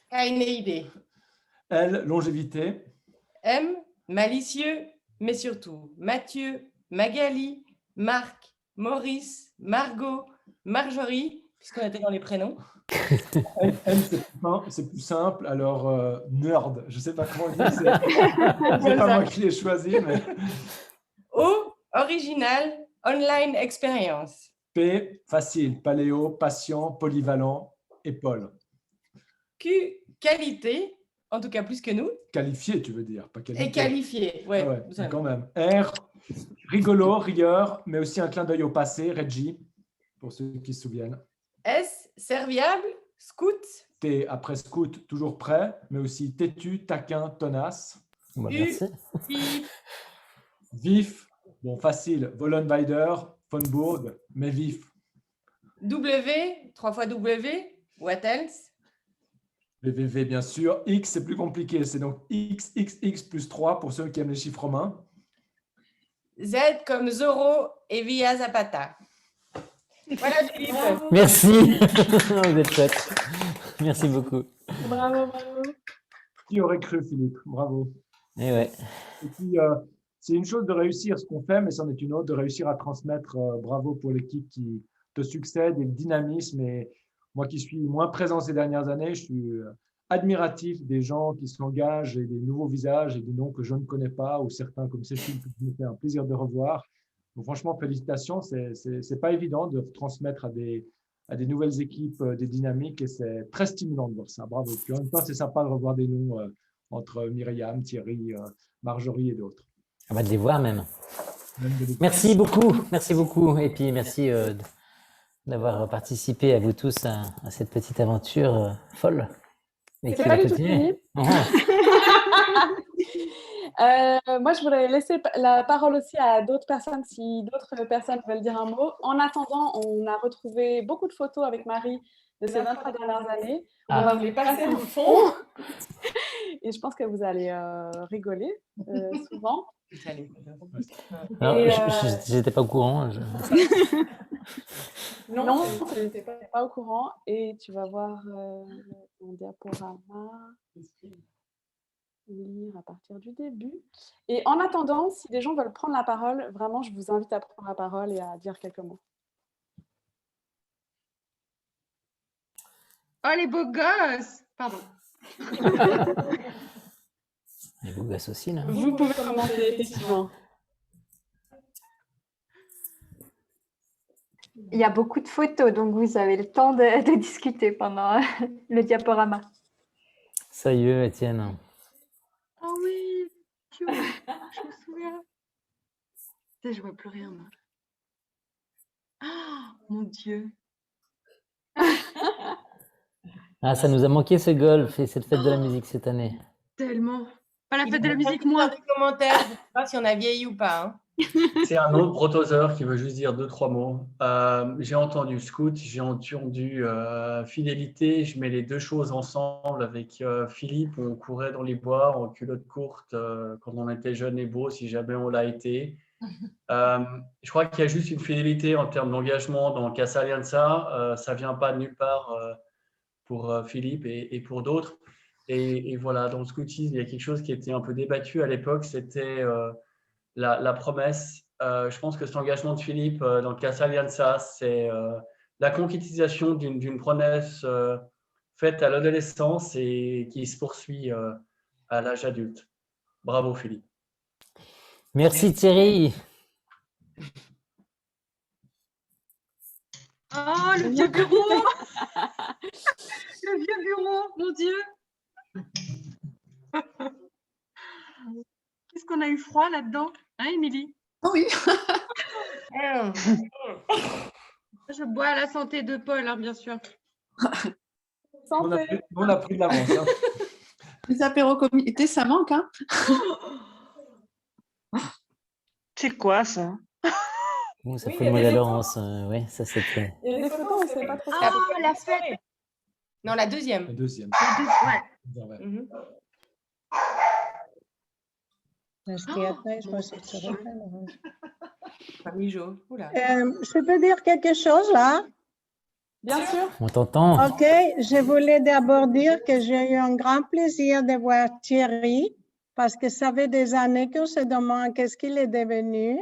keine idée. L, longévité. M, malicieux, mais surtout Mathieu, Magali, Marc, Maurice, Margot, Marjorie, puisqu'on était dans les prénoms. N, c'est plus simple. Alors, nerd, je ne sais pas comment dire. C'est pas moi qui l'ai choisi. Mais... O, original, online expérience. P, facile, paléo, patient, polyvalent et Paul. Q, qualité, en tout cas plus que nous. Qualifié, tu veux dire, pas qualifié. Et qualifié, ouais. Ah ouais, quand même. R, rigolo, rieur, mais aussi un clin d'œil au passé, Reggie, pour ceux qui se souviennent. S, serviable, scout. T, après scout, toujours prêt, mais aussi têtu, taquin, tenace. Bah, U, merci. vif, Vif, bon, facile, Vollenweider, von Burg, mais vif. W, 3 fois W, what else? VVV, bien sûr. X, c'est plus compliqué. C'est donc XXX plus 3 pour ceux qui aiment les chiffres romains. Z comme Zorro et Via Zapata. Voilà, Philippe. Merci. Vous êtes chouette. Merci beaucoup. Bravo, bravo. Qui aurait cru, Philippe? Bravo. Et ouais. Et puis, c'est une chose de réussir ce qu'on fait, mais c'en est une autre de réussir à transmettre. Bravo pour l'équipe qui te succède et le dynamisme. Et moi qui suis moins présent ces dernières années, je suis admiratif des gens qui s'engagent et des nouveaux visages et des noms que je ne connais pas, ou certains comme Cécile, que je me fais un plaisir de revoir. Donc, franchement, félicitations. C'est pas évident de transmettre à des nouvelles équipes des dynamiques et c'est très stimulant de voir ça. Bravo. Puis en même temps, c'est sympa de revoir des noms entre Myriam, Thierry, Marjorie et d'autres. On va te les voir même. Merci beaucoup. Merci beaucoup. Et puis merci d'avoir participé à vous tous à cette petite aventure folle. Et C'est qui pas va du tout continuer. fini. Moi, je voudrais laisser la parole aussi à d'autres personnes, si d'autres personnes veulent dire un mot. En attendant, on a retrouvé beaucoup de photos avec Marie de ces 23 dernières années. On va vous les passer au fond. Et je pense que vous allez rigoler souvent. J'étais pas au courant. Non, tu n'étais pas au courant. Et tu vas voir mon diaporama. Lire à partir du début. Et en attendant, si des gens veulent prendre la parole, vraiment, je vous invite à prendre la parole et à dire quelques mots. Oh, les beaux gosses! Pardon. Les beaux gosses aussi, là. Vous pouvez commencer, effectivement. Il y a beaucoup de photos, donc vous avez le temps de discuter pendant le diaporama. Ça y est, Étienne. Oh oui, je me souviens. Tu sais, je vois plus rien, moi. Oh, mon Dieu. Ah, ça nous a manqué ce golf et cette fête de la musique cette année. Tellement. Pas la fête de la musique, moi. Dans les commentaires, je ne sais pas si on a vieilli ou pas. Hein. C'est un autre protosaure qui veut juste dire 2-3 mots. J'ai entendu scout, j'ai entendu fidélité. Je mets les deux choses ensemble avec Philippe. On courait dans les bois en culotte courte quand on était jeune et beau, si jamais on l'a été. Je crois qu'il y a juste une fidélité en termes d'engagement dans Casa Alianza. Ça ne vient pas de nulle part pour Philippe et pour d'autres. Et voilà, dans le scoutisme, il y a quelque chose qui était un peu débattu à l'époque, c'était la promesse. Je pense que cet engagement de Philippe dans Casa Alianza, c'est la concrétisation d'une promesse faite à l'adolescence et qui se poursuit à l'âge adulte. Bravo Philippe. Merci Thierry. Oh, le vieux bureau. Le vieux bureau, mon Dieu. Qu'est-ce qu'on a eu froid là-dedans, hein, Émilie? Oui. Je bois à la santé de Paul, hein, bien sûr. On a pris de l'avance. Hein. Les apéros comité, ça manque, hein? C'est quoi ça? Bon, ça Oui, fout il y le a mot des d'Alorance. Ouais, ça c'était. Il y a des photos, on ne sait pas trop ce Ah, que la fête. Non, la deuxième. Le deuxième. Ouais. Mhm. Ce qui est après, je pense que tu te rappelles, Laurence. Famille Jo. Oula. Je peux dire quelque chose là? Bien sûr. On t'entend. Ok, je voulais d'abord dire que j'ai eu un grand plaisir de voir Thierry parce que ça fait des années qu'on se demande qu'est-ce qu'il est devenu.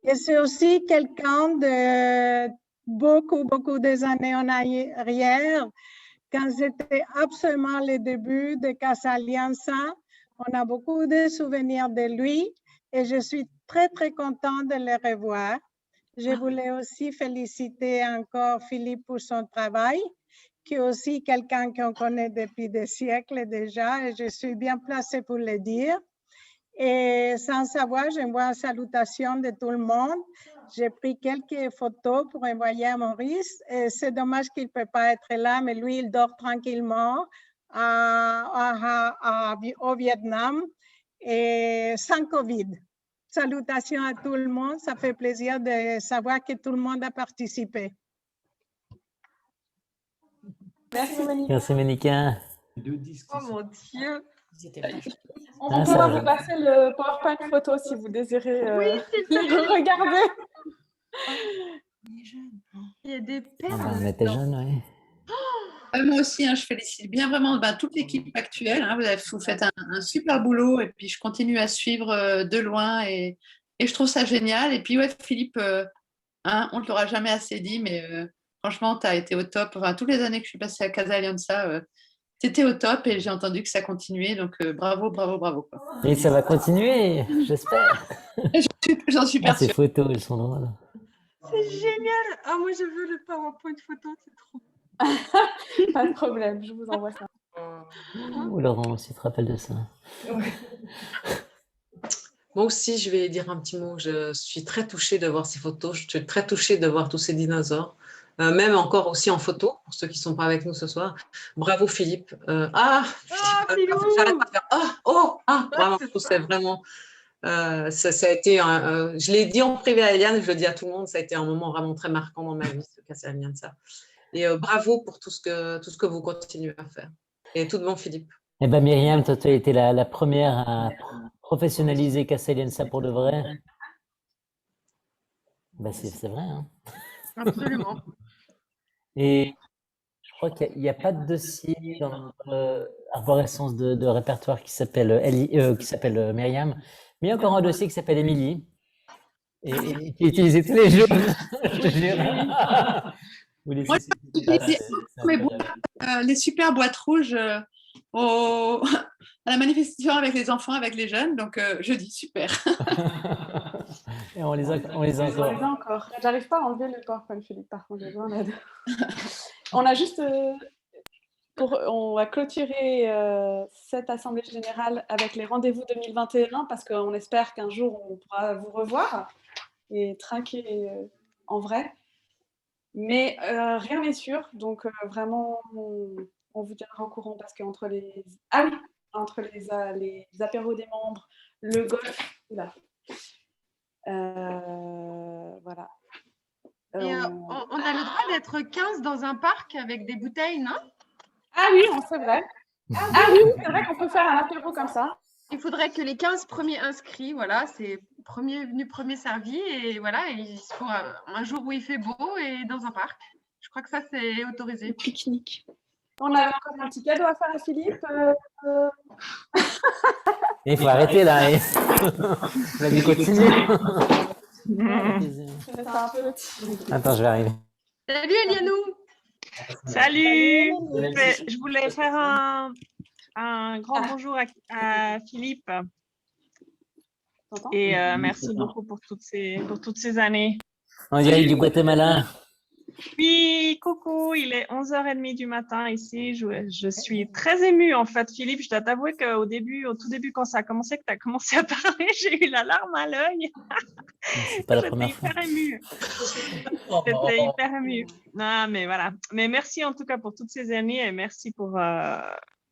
Et c'est aussi quelqu'un de beaucoup des années en arrière, quand c'était absolument le début de Casa Alianza. On a beaucoup de souvenirs de lui et je suis très contente de le revoir. Je voulais aussi féliciter encore Philippe pour son travail, qui est aussi quelqu'un qu'on connaît depuis des siècles déjà, et je suis bien placée pour le dire. Et sans savoir, j'envoie une salutation de tout le monde. J'ai pris quelques photos pour envoyer à Maurice. C'est dommage qu'il ne peut pas être là, mais lui, il dort tranquillement au Vietnam et sans Covid. Salutations à tout le monde. Ça fait plaisir de savoir que tout le monde a participé. Merci Monica. Merci Monica. Oh mon Dieu. On pourra vous passer le PowerPoint photo si vous désirez les regarder. Il y a des perles. On était jeunes, oui. Moi aussi, hein, je félicite bien vraiment toute l'équipe actuelle. Hein, vous faites un super boulot et puis je continue à suivre de loin et je trouve ça génial. Et puis ouais, Philippe, hein, on ne te l'aura jamais assez dit, mais franchement, tu as été au top. Enfin, toutes les années que je suis passée à Casa Alianza, tu étais au top et j'ai entendu que ça continuait. Donc bravo. Quoi. Et ça va continuer, j'espère. J'en suis Ces persuadée. photos, elles sont drôles. C'est génial. Ah, moi, je veux le PowerPoint photo, c'est trop. Pas de problème, je vous envoie ça. Oh, Laurent aussi te rappelle de ça. Moi aussi, je vais dire un petit mot. Je suis très touchée de voir ces photos. Je suis très touchée de voir tous ces dinosaures. Même encore aussi en photo, pour ceux qui ne sont pas avec nous ce soir. Bravo Philippe. Philippe, j'arrête pas de faire vraiment, je trouve que c'est vraiment. Ça a été, je l'ai dit en privé à Eliane, je le dis à tout le monde, ça a été un moment vraiment très marquant dans ma vie, ce Casa Alianza. Et bravo pour tout ce que vous continuez à faire. Et tout de bon, Philippe. Eh bien, Myriam, toi, tu as été la première à professionnaliser Casa Alianza pour de vrai. Ben, c'est vrai, hein. Absolument. Et je crois qu'il n'y a pas de dossier dans notre arborescence de répertoire qui s'appelle Myriam, mais il y a encore un dossier qui s'appelle Émilie, et qui est utilisé tous les jours. Je te jure. Les super boîtes rouges à la manifestation avec les enfants, avec les jeunes, donc jeudi, super. Et on les a encore. J'arrive pas à enlever le PowerPoint, Philippe, par contre, j'ai besoin d'aide. On a juste... on va clôturer cette Assemblée Générale avec les rendez-vous 2021 parce qu'on espère qu'un jour, on pourra vous revoir et trinquer en vrai. Mais rien n'est sûr, donc vraiment, on vous tiendra au courant parce qu'entre les... entre les apéros des membres, le golf, voilà. Et on a le droit d'être 15 dans un parc avec des bouteilles, non? Ah oui, c'est vrai. Ah oui, c'est vrai qu'on peut faire un apéro comme ça. Il faudrait que les 15 premiers inscrits, voilà, c'est premier venu, premier servi, et voilà, ils seront un jour où il fait beau et dans un parc. Je crois que ça, c'est autorisé. Pique-nique. On a encore un petit cadeau à faire à Philippe. Il faut arrêter là. La vie continue. C'est un peu... Attends, je vais arriver. Salut Elianou. Salut. Je voulais faire un grand bonjour à Philippe. Et merci beaucoup pour toutes ces années. En direct du Guatemala. Oui, coucou, il est 11h30 du matin ici. Je suis très émue en fait, Philippe. Je dois t'avouer qu'au tout début, quand ça a commencé, que tu as commencé à parler, j'ai eu la larme à l'œil. C'est pas la première fois. J'étais hyper émue. J'étais hyper émue. Non, mais voilà. Mais merci en tout cas pour toutes ces années et merci pour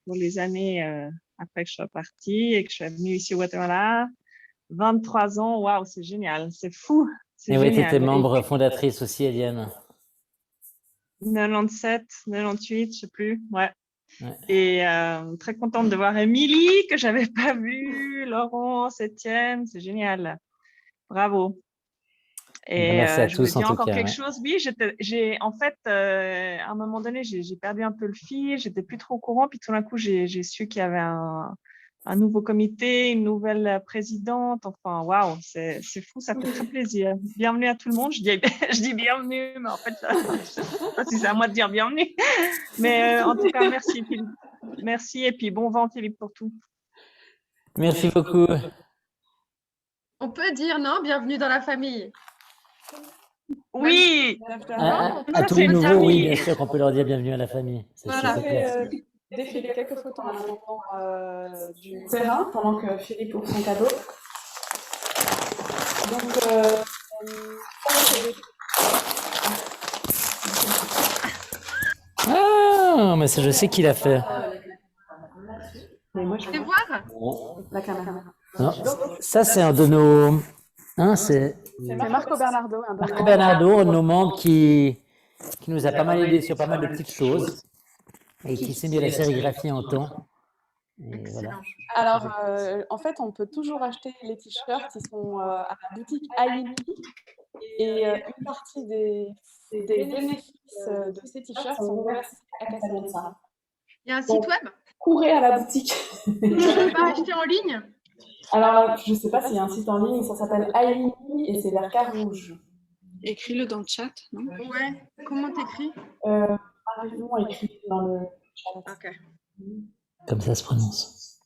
les années après que je sois partie et que je suis venue ici au Guatemala. 23 ans, waouh, c'est génial, c'est fou. Et oui, tu étais membre fondatrice aussi, Eliane. 97, 98, je sais plus, ouais. Et très contente de voir Émilie, que j'avais pas vue, Laurence, Étienne, c'est génial. Bravo. Et merci à je tous voulais dire en tout encore cas. quelque chose. Oui, en fait, à un moment donné, j'ai perdu un peu le fil, j'étais plus trop au courant, puis tout d'un coup, j'ai su qu'il y avait un nouveau comité, une nouvelle présidente. Enfin, waouh, c'est fou, ça fait très plaisir. Bienvenue à tout le monde. Je dis bienvenue, mais en fait, je sais pas si c'est à moi de dire bienvenue. Mais en tout cas, merci Philippe. Merci et puis bon vent Philippe pour tout. Merci beaucoup. On peut dire non, bienvenue dans la famille. Oui. À tous les nouveaux, oui, bien sûr qu'on peut leur dire bienvenue à la famille. Voilà. Défiler quelques photos en attendant du terrain pendant que Philippe ouvre son cadeau. Donc, Ah, mais ça, je sais qui l'a fait. mais moi, je vais voir la caméra. Non, ça, c'est un de nos. Hein, c'est Marco Bernardo. Marco Bernardo, un de nos membres qui nous a pas mal aidé sur pas mal de petites choses et qui signe de la sérigraphie en temps. Et voilà. Alors, en fait, on peut toujours acheter les t-shirts. Ils sont à la boutique Aïli. Et une partie des bénéfices de ces t-shirts sont versés à Casablanca. Il y a un site web? Courez à la boutique. Je ne peux pas acheter en ligne? Alors, je ne sais pas s'il y a un site en ligne. Ça s'appelle Aïli et c'est vers Carouge. Écris-le dans le chat, non? Ouais. Comment t'écris? Marion écrit dans le chat. Ok. Comme ça se prononce.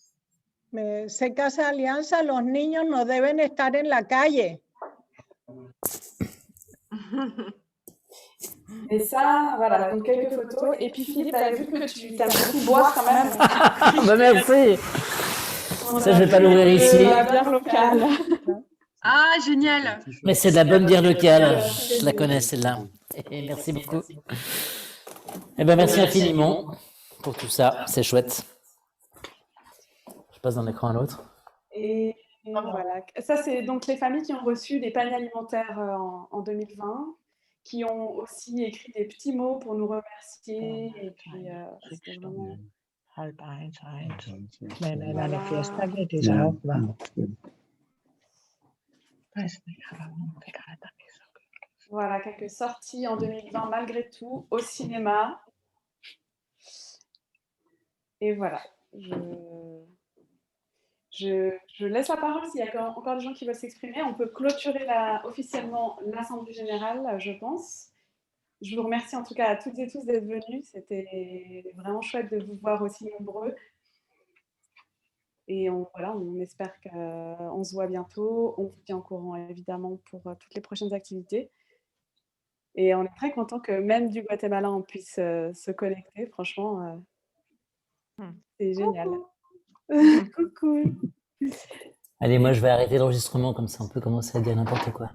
Mais c'est Casa Alianza, los niños no deben estar en la calle. Et ça, voilà, donc quelques photos. Et puis Philippe, t'as vu que tu aimes beaucoup boire quand même. Bah merci. Ça, je vais pas l'ouvrir ici. La bière locale. Ah, génial. Mais c'est de la bonne bière locale. Je la connais, celle-là. Et merci beaucoup. Eh ben, merci infiniment pour tout ça. C'est chouette. Je passe d'un écran à l'autre. Et voilà. Ça, c'est donc les familles qui ont reçu des paniers alimentaires en 2020, qui ont aussi écrit des petits mots pour nous remercier. Et puis, c'était vraiment... Voilà, quelques sorties en 2020 malgré tout au cinéma. Et voilà, je laisse la parole s'il y a encore des gens qui veulent s'exprimer. On peut clôturer officiellement l'Assemblée Générale, je pense. Je vous remercie en tout cas à toutes et tous d'être venus. C'était vraiment chouette de vous voir aussi nombreux. Et on espère qu'on se voit bientôt. On vous tient au courant évidemment pour toutes les prochaines activités. Et on est très content que même du Guatemala, on puisse se connecter. Franchement, c'est génial. Coucou. Allez, moi, je vais arrêter l'enregistrement, comme ça on peut commencer à dire n'importe quoi.